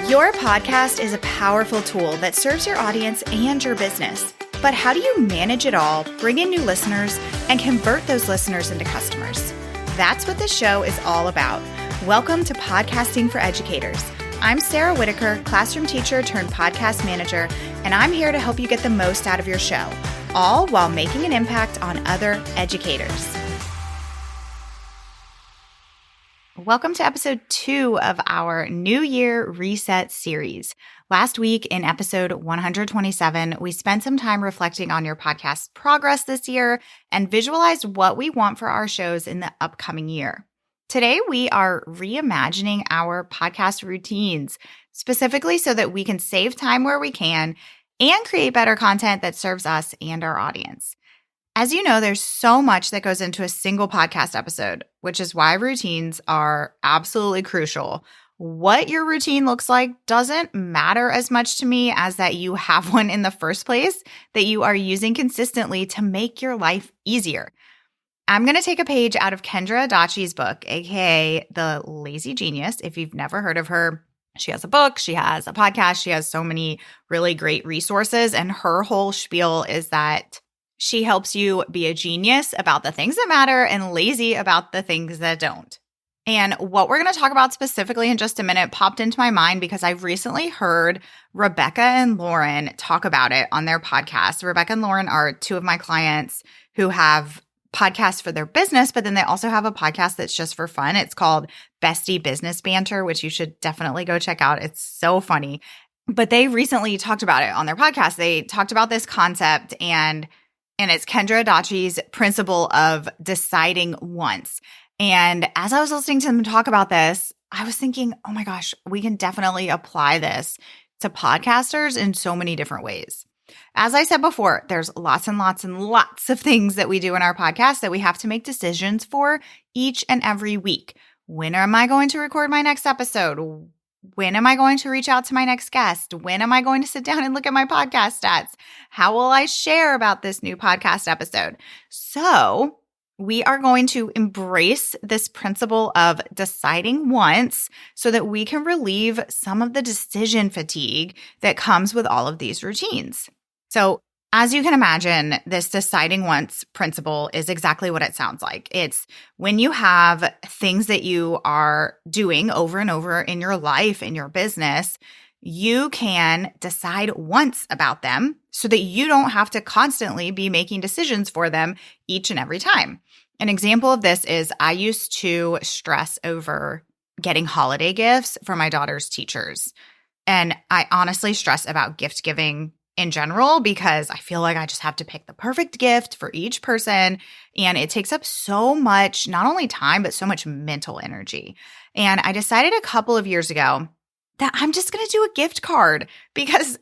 Your podcast is a powerful tool that serves your audience and your business. But how do you manage it all, bring in new listeners, and convert those listeners into customers? That's what this show is all about. Welcome to Podcasting for Educators. I'm Sarah Whitaker, classroom teacher turned podcast manager, and I'm here to help you get the most out of your show, all while making an impact on other educators. Welcome to episode 2 of our New Year Reset series. Last week in episode 127, we spent some time reflecting on your podcast's progress this year and visualized what we want for our shows in the upcoming year. Today, we are reimagining our podcast routines, specifically so that we can save time where we can and create better content that serves us and our audience. As you know, there's so much that goes into a single podcast episode, which is why routines are absolutely crucial. What your routine looks like doesn't matter as much to me as that you have one in the first place that you are using consistently to make your life easier. I'm going to take a page out of Kendra Adachi's book, aka The Lazy Genius. If you've never heard of her, she has a book, she has a podcast, she has so many really great resources, and her whole spiel is that she helps you be a genius about the things that matter and lazy about the things that don't. And what we're going to talk about specifically in just a minute popped into my mind because I've recently heard Rebecca and Lauren talk about it on their podcast. Rebecca and Lauren are two of my clients who have podcasts for their business, but then they also have a podcast that's just for fun. It's called Bestie Business Banter, which you should definitely go check out. It's so funny. But they recently talked about it on their podcast. They talked about this concept and it's Kendra Adachi's principle of deciding once. And as I was listening to them talk about this, I was thinking, oh my gosh, we can definitely apply this to podcasters in so many different ways. As I said before, there's lots and lots and lots of things that we do in our podcast that we have to make decisions for each and every week. When am I going to record my next episode? When am I going to reach out to my next guest? When am I going to sit down and look at my podcast stats? How will I share about this new podcast episode? So we are going to embrace this principle of deciding once so that we can relieve some of the decision fatigue that comes with all of these routines. So as you can imagine, this deciding once principle is exactly what it sounds like. It's when you have things that you are doing over and over in your life, in your business, you can decide once about them so that you don't have to constantly be making decisions for them each and every time. An example of this is I used to stress over getting holiday gifts for my daughter's teachers. And I honestly stress about gift giving in general, because I feel like I just have to pick the perfect gift for each person. And it takes up so much, not only time, but so much mental energy. And I decided a couple of years ago that I'm just going to do a gift card because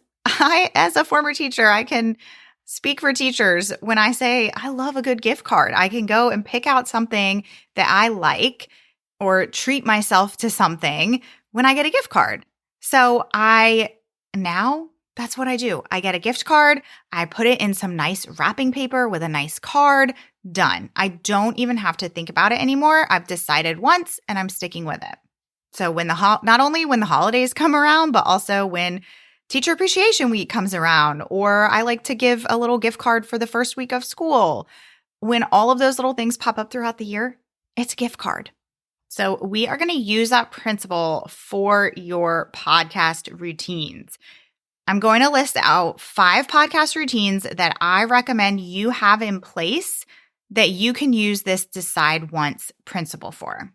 as a former teacher, I can speak for teachers when I say I love a good gift card. I can go and pick out something that I like or treat myself to something when I get a gift card. So that's what I do. I get a gift card. I put it in some nice wrapping paper with a nice card. Done. I don't even have to think about it anymore. I've decided once and I'm sticking with it. So not only when the holidays come around, but also when Teacher Appreciation Week comes around, or I like to give a little gift card for the first week of school. When all of those little things pop up throughout the year, it's a gift card. So we are going to use that principle for your podcast routines. I'm going to list out 5 podcast routines that I recommend you have in place that you can use this decide once principle for.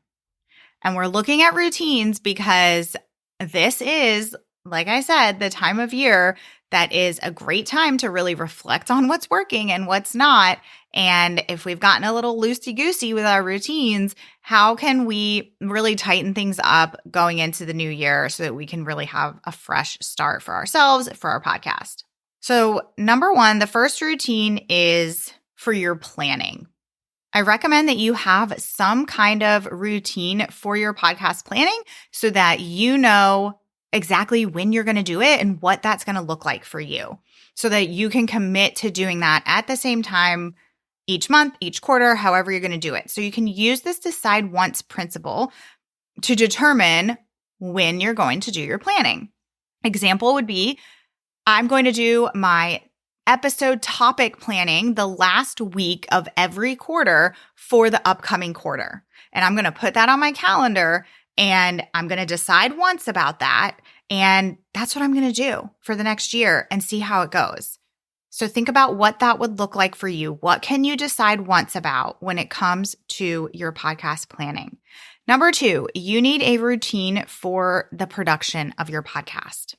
And we're looking at routines because this is, like I said, the time of year that is a great time to really reflect on what's working and what's not. And if we've gotten a little loosey-goosey with our routines, how can we really tighten things up going into the new year so that we can really have a fresh start for ourselves, for our podcast? So number 1, the first routine is for your planning. I recommend that you have some kind of routine for your podcast planning so that you know exactly when you're going to do it and what that's going to look like for you so that you can commit to doing that at the same time each month, each quarter, however you're going to do it. So you can use this decide once principle to determine when you're going to do your planning. Example would be, I'm going to do my episode topic planning the last week of every quarter for the upcoming quarter. And I'm going to put that on my calendar and I'm going to decide once about that. And that's what I'm going to do for the next year and see how it goes. So think about what that would look like for you. What can you decide once about when it comes to your podcast planning? Number 2, you need a routine for the production of your podcast.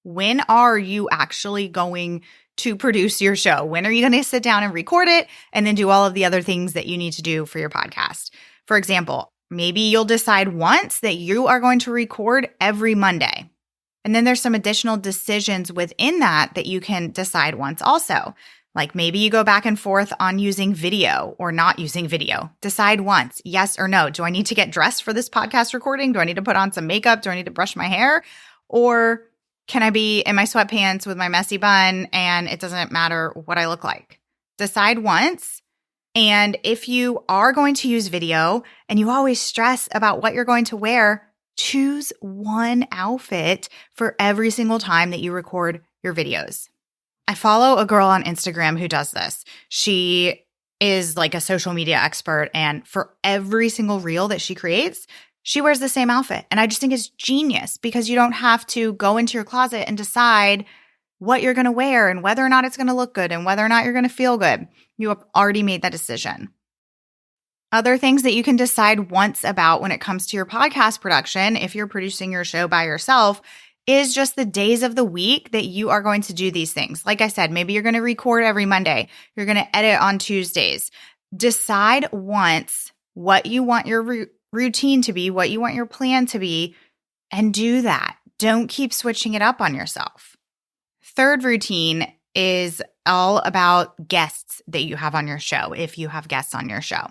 When are you actually going to produce your show? When are you going to sit down and record it and then do all of the other things that you need to do for your podcast? For example, maybe you'll decide once that you are going to record every Monday. And then there's some additional decisions within that you can decide once also. Like maybe you go back and forth on using video or not using video. Decide once, yes or no. Do I need to get dressed for this podcast recording? Do I need to put on some makeup? Do I need to brush my hair? Or can I be in my sweatpants with my messy bun and it doesn't matter what I look like? Decide once. And if you are going to use video and you always stress about what you're going to wear, choose one outfit for every single time that you record your videos. I follow a girl on Instagram who does this. She is like a social media expert, and for every single reel that she creates, she wears the same outfit. And I just think it's genius because you don't have to go into your closet and decide what you're going to wear and whether or not it's going to look good and whether or not you're going to feel good. You have already made that decision. Other things that you can decide once about when it comes to your podcast production, if you're producing your show by yourself, is just the days of the week that you are going to do these things. Like I said, maybe you're going to record every Monday. You're going to edit on Tuesdays. Decide once what you want your routine to be, what you want your plan to be, and do that. Don't keep switching it up on yourself. Third routine is all about guests that you have on your show, if you have guests on your show.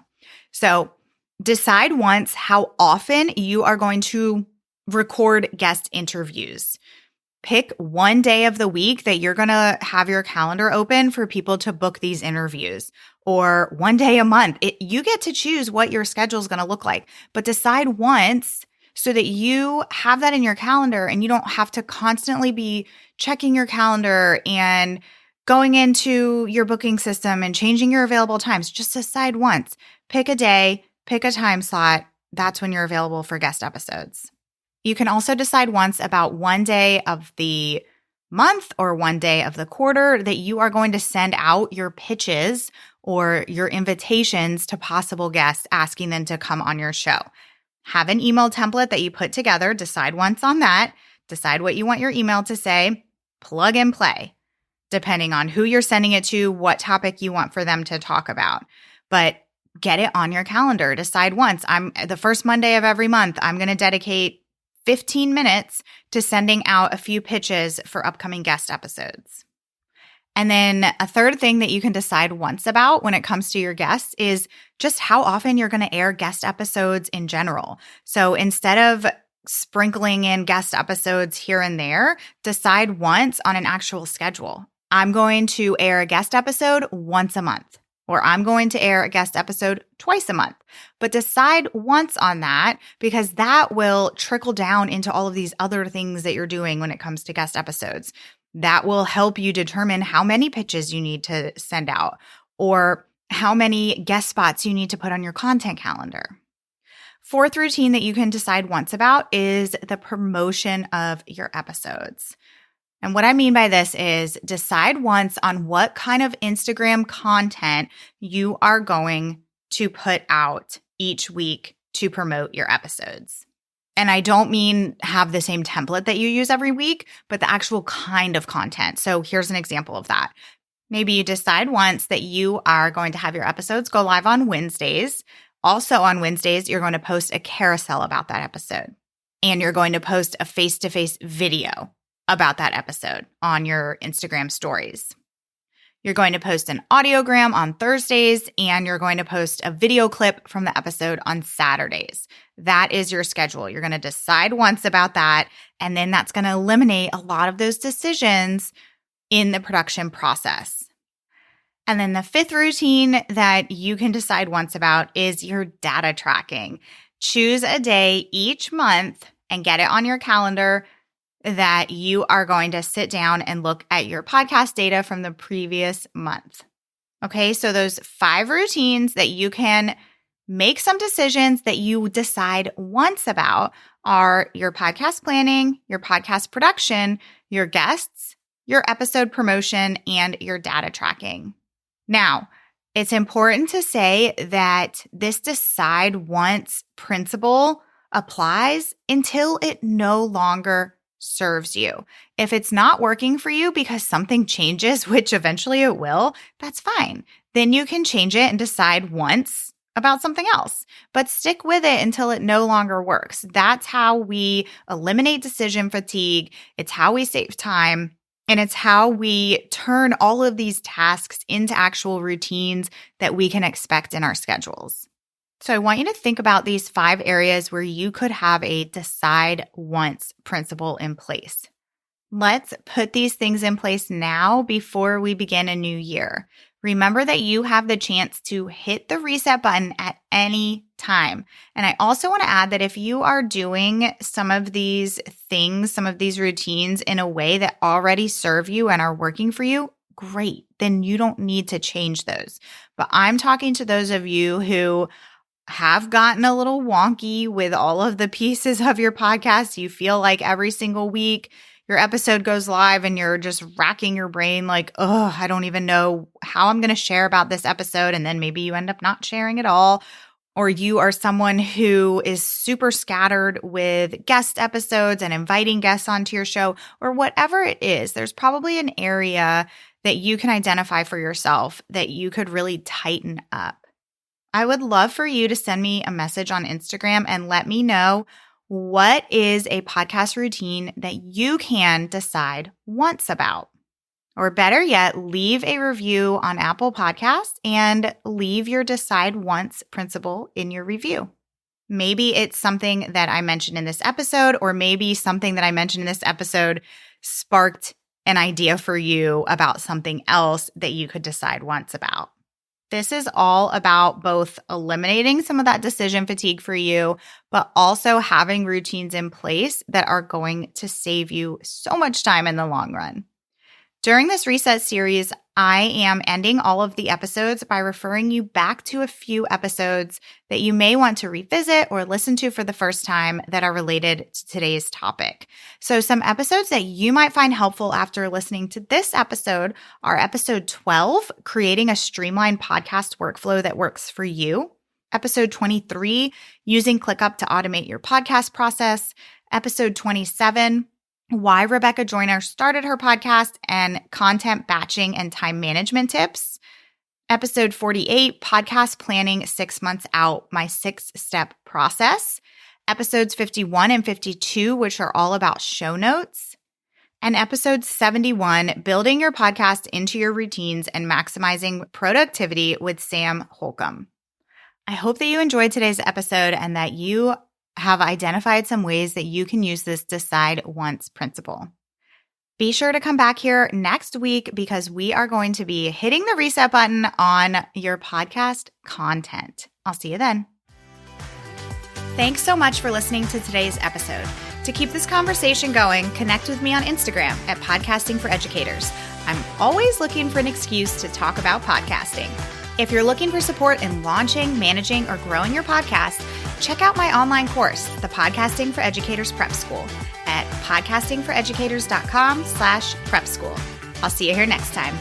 So decide once how often you are going to record guest interviews. Pick one day of the week that you're going to have your calendar open for people to book these interviews, or one day a month. You get to choose what your schedule is going to look like, but decide once so that you have that in your calendar and you don't have to constantly be checking your calendar and going into your booking system and changing your available times. Just decide once. Pick a day, pick a time slot. That's when you're available for guest episodes. You can also decide once about one day of the month or one day of the quarter that you are going to send out your pitches or your invitations to possible guests, asking them to come on your show. Have an email template that you put together. Decide once on that. Decide what you want your email to say. Plug and play, depending on who you're sending it to, what topic you want for them to talk about. But get it on your calendar. Decide once. The first Monday of every month, I'm going to dedicate 15 minutes to sending out a few pitches for upcoming guest episodes. And then a third thing that you can decide once about when it comes to your guests is just how often you're going to air guest episodes in general. So instead of sprinkling in guest episodes here and there, decide once on an actual schedule. I'm going to air a guest episode once a month, or I'm going to air a guest episode twice a month. But decide once on that, because that will trickle down into all of these other things that you're doing when it comes to guest episodes. That will help you determine how many pitches you need to send out or how many guest spots you need to put on your content calendar. Fourth routine that you can decide once about is the promotion of your episodes. And what I mean by this is decide once on what kind of Instagram content you are going to put out each week to promote your episodes. And I don't mean have the same template that you use every week, but the actual kind of content. So here's an example of that. Maybe you decide once that you are going to have your episodes go live on Wednesdays. Also on Wednesdays, you're going to post a carousel about that episode. And you're going to post a face-to-face video about that episode on your Instagram stories. You're going to post an audiogram on Thursdays, and you're going to post a video clip from the episode on Saturdays. That is your schedule. You're going to decide once about that, and then that's going to eliminate a lot of those decisions in the production process. And then the fifth routine that you can decide once about is your data tracking. Choose a day each month and get it on your calendar that you are going to sit down and look at your podcast data from the previous month. Okay, so those 5 routines that you can make some decisions that you decide once about are your podcast planning, your podcast production, your guests, your episode promotion, and your data tracking. Now, it's important to say that this decide once principle applies until it no longer serves you. If it's not working for you because something changes, which eventually it will, that's fine. Then you can change it and decide once about something else, but stick with it until it no longer works. That's how we eliminate decision fatigue. It's how we save time. And it's how we turn all of these tasks into actual routines that we can expect in our schedules. So I want you to think about these 5 areas where you could have a decide once principle in place. Let's put these things in place now before we begin a new year. Remember that you have the chance to hit the reset button at any time. And I also want to add that if you are doing some of these things, some of these routines in a way that already serve you and are working for you, great. Then you don't need to change those. But I'm talking to those of you who have gotten a little wonky with all of the pieces of your podcast. You feel like every single week your episode goes live and you're just racking your brain like, oh, I don't even know how I'm going to share about this episode. And then maybe you end up not sharing at all. Or you are someone who is super scattered with guest episodes and inviting guests onto your show, or whatever it is. There's probably an area that you can identify for yourself that you could really tighten up. I would love for you to send me a message on Instagram and let me know what is a podcast routine that you can decide once about. Or better yet, leave a review on Apple Podcasts and leave your decide once principle in your review. Maybe it's something that I mentioned in this episode, or maybe something that I mentioned in this episode sparked an idea for you about something else that you could decide once about. This is all about both eliminating some of that decision fatigue for you, but also having routines in place that are going to save you so much time in the long run. During this reset series, I am ending all of the episodes by referring you back to a few episodes that you may want to revisit or listen to for the first time that are related to today's topic. So some episodes that you might find helpful after listening to this episode are episode 12, Creating a Streamlined Podcast Workflow That Works for You. Episode 23, Using ClickUp to Automate Your Podcast Process. Episode 27, Why Rebecca Joyner Started Her Podcast and Content Batching and Time Management Tips. Episode 48, Podcast Planning 6 Months Out, My 6-Step Process. Episodes 51 and 52, which are all about show notes. And episode 71, Building Your Podcast into Your Routines and Maximizing Productivity with Sam Holcomb. I hope that you enjoyed today's episode and that you have identified some ways that you can use this decide once principle. Be sure to come back here next week because we are going to be hitting the reset button on your podcast content. I'll see you then. Thanks so much for listening to today's episode. To keep this conversation going, connect with me on Instagram at Podcasting for Educators. I'm always looking for an excuse to talk about podcasting. If you're looking for support in launching, managing, or growing your podcast, check out my online course, the Podcasting for Educators Prep School, at podcastingforeducators.com/prep school. I'll see you here next time.